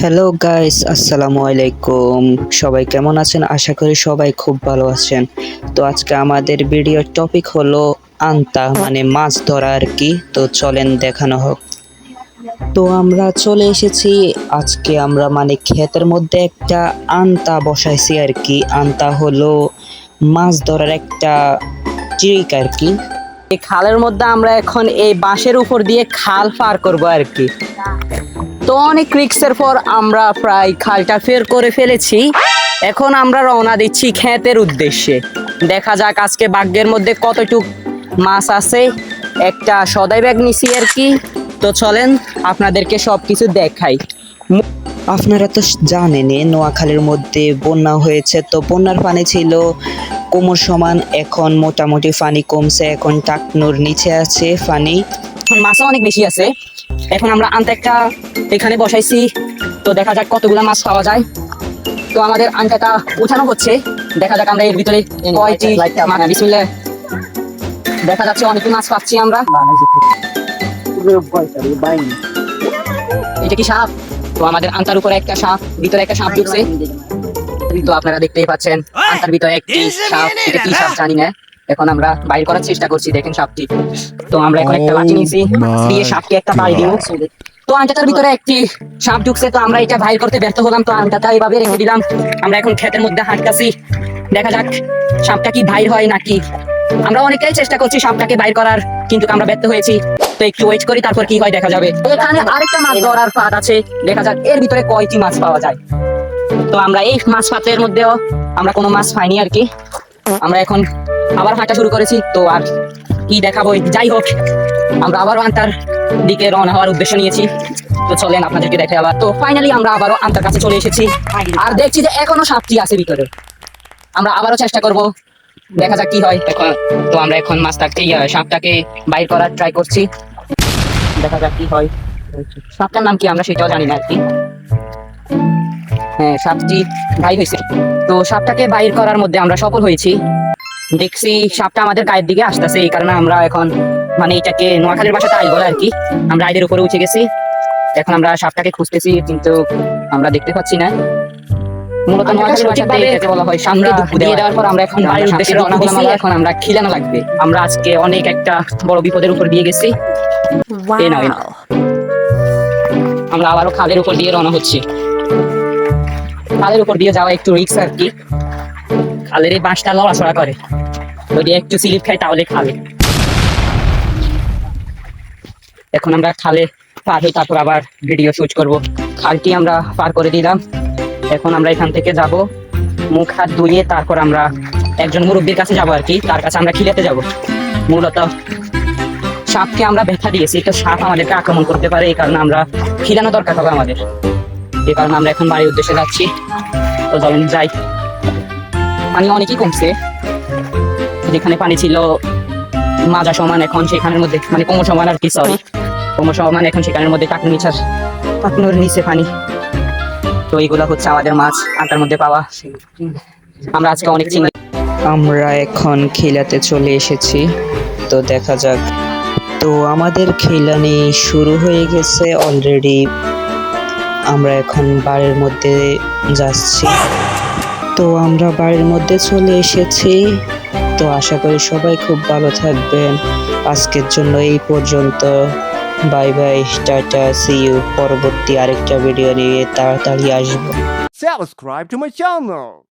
Hello guys, আসসালামু আলাইকুম। সবাই কেমন আছেন? আশা করি সবাই খুব ভালো আছেন। তো আজকে আমাদের ভিডিওর টপিক হলো আন্তা, মানে মাছ ধরা আর কি। তো চলেন দেখানো হোক। তো আমরা চলে এসেছি। আজকে আমরা মানে ক্ষেতের মধ্যে একটা আন্তা বসাইছি আর কি। আন্তা হলো মাছ ধরার একটা ট্রিক আর কি। এই খালের মধ্যে আমরা এখন এই বাঁশের উপর দিয়ে খাল পার করব আর কি। তো অনেক রিক্সের পর আমরা প্রায় খালটা ফের করে ফেলেছি। এখন আমরা রওনা দিচ্ছি ক্ষেতের উদ্দেশ্যে। দেখা যাক আজকে ভাগ্যের মধ্যে কতটুক মাছ আছে। একটা সদাই ব্যাগ নিছি আর কি। তো চলেন আপনাদেরকে সবকিছু দেখাই। আপনারা তো জানেনই নোয়াখালীর মধ্যে বন্যা হয়েছে। তো বন্যার পানি ছিল কোমর সমান, এখন মোটামুটি পানি কমছে, এখন টাকনুর নিচে আছে পানি। এখন মাছও অনেক বেশি আছে। এখন আমরা আনতে একটা এখানে বসাইছি। তো দেখা যাক কতগুলো মাছ পাওয়া যায়। তো আমাদের আনটাটা উঠানো হচ্ছে। দেখা যাক আমরা এর ভিতরে কয়টি বিসমিল্লাহ। দেখা যাচ্ছে অনেকগুলো মাছ পাচ্ছি আমরা। এটা কি সাপ? তো আমাদের আন্তার উপরে একটা সাপ, ভিতরে একটা সাপ ঢুকছে। তো আপনারা দেখতেই পাচ্ছেন আন্তার ভিতরে একটি সাপ। এটা কি সাপ জানি না। এখন আমরা বাইর করার চেষ্টা করছি। দেখেন সাপটি। তো আমরা এখন একটা লাঠি নিয়েছি, দিয়ে সাপকে একটা বাড়ি দিব। তো আন্টাটার ভিতরে একটি সাপ ঢুকছে। তো আমরা এটা বাইর করতে ব্যর্থ হলাম। তো আন্টাটা এইভাবে রেখে দিলাম। আমরা এখন ক্ষেতের মধ্যে হাঁটকাছি। দেখা যাক সাপটা কি বাইর হয় নাকি। আমরা অনেকটাই চেষ্টা করছি সাপটাকে বাইর করার, কিন্তু আমরা ব্যর্থ হয়েছি। তো একটু ওয়েট করি, তারপর কি হয় দেখা যাবে। এখানে আরেকটা মাছ ধরার ফাঁদ আছে। দেখা যাক এর ভিতরে কয়টি মাছ পাওয়া যায়। তো আমরা এই মাছ পাত্রের মধ্যেও আমরা কোনো মাছ পাইনি আর কি। আমরা এখন আবার হাঁটা শুরু করেছি। তো আর কি দেখাবো, যাই হোক আমরা আবারও আন্তার দিকে রওনা হওয়ার উদ্দেশ্য নিয়েছি। তো চলেন আপনাদেরকে দেখে আবার। তো ফাইনালি আমরা আবারও আন্তার কাছে চলে এসেছি। আর দেখছি যে এখনো সাপটি আছে ভিতরে। আমরা আবারও চেষ্টা করব, দেখা যাক কি হয়। এখন তো আমরা এখন মাছটাকে সাপটাকে বাইর করার ট্রাই করছি। দেখা যাক কি হয়। সাপটার নাম কি আমরা সেটাও জানি না আর কি। হ্যাঁ, সাপটি বাইর হয়েছে। তো সাপটাকে বাইর করার মধ্যে আমরা সফল হয়েছি। দেখছি সাপটা আমাদের গায়ের দিকে আসতেছে। এই কারণে আমরা এখন মানে এটাকে নোয়াখালীর ভাষাতে আইল বলে আর কি। আমরা আইলের উপরে উঠে গেছি। এখন আমরা সাপটাকে খুঁজতেছি, কিন্তু আমরা দেখতে পাচ্ছি না। মূলত নোয়াখালীর ভাষাতে এটাকে বলা হয় সামনে দিয়ে দেওয়ার পর আমরা এখন বাড়ির উদ্দেশ্যে রওনা হলাম। এখন আমরা খিলানো লাগবে। আমরা আজকে অনেক একটা বড় বিপদের উপর দিয়ে গেছি। এই নাও, এই নাও। আমরা আবারও খালের উপর দিয়ে রওনা হচ্ছি। খালের উপর দিয়ে যাওয়া একটু রিস্ক আর কি। খালের এই বাঁশটা লড়াচড়া করে, যদি একটু স্লিপ খাই তাহলে খালে। এখন আমরা খালে পার হই, তারপর আবার ভিডিও শুট করব। খালটি আমরা পার করে দিলাম। এখন আমরা এখান থেকে যাব, মুখ হাত ধুয়ে তারপর আমরা একজন মুরব্বীর কাছে যাব আর কি। তার কাছে আমরা খিলাতে যাব। মূলত সাপকে আমরা ব্যথা দিয়েছি, তো সাপ আমাদেরকে আক্রমণ করতে পারে। এই কারণে আমরা খিলানো দরকার হবে আমাদের। এই কারণে আমরা এখন বাড়ির উদ্দেশ্যে যাচ্ছি। তো চলুন যাই। পানি অনেকই কমছে। যেখানে পানি ছিল মাজা সমান, এখন সেখানের মধ্যে মানে কোমর সমান আর কি। সরি, কোমর সমান। এখন সেখানের মধ্যে টাকনুর নিচে পানি। তো এইগুলো হচ্ছে আমাদের মাছ আটার মধ্যে পাওয়া। আমরা আজকে অনেক চিংড়ি। আমরা এখন খিলাতে চলে এসেছি। তো দেখা যাক। তো আমাদের খিলানি শুরু হয়ে গেছে অলরেডি। আমরা এখন বাড়ির মধ্যে যাচ্ছি। তো আমরা বাড়ির মধ্যে চলে এসেছি। তো আশা করি সবাই খুব ভালো থাকবেন। আজকের জন্য এই পর্যন্ত। Bye bye, ta-ta, see you. পরবর্তী আরেকটা ভিডিও নিয়ে তাড়াতাড়ি আসবো। Subscribe to my channel.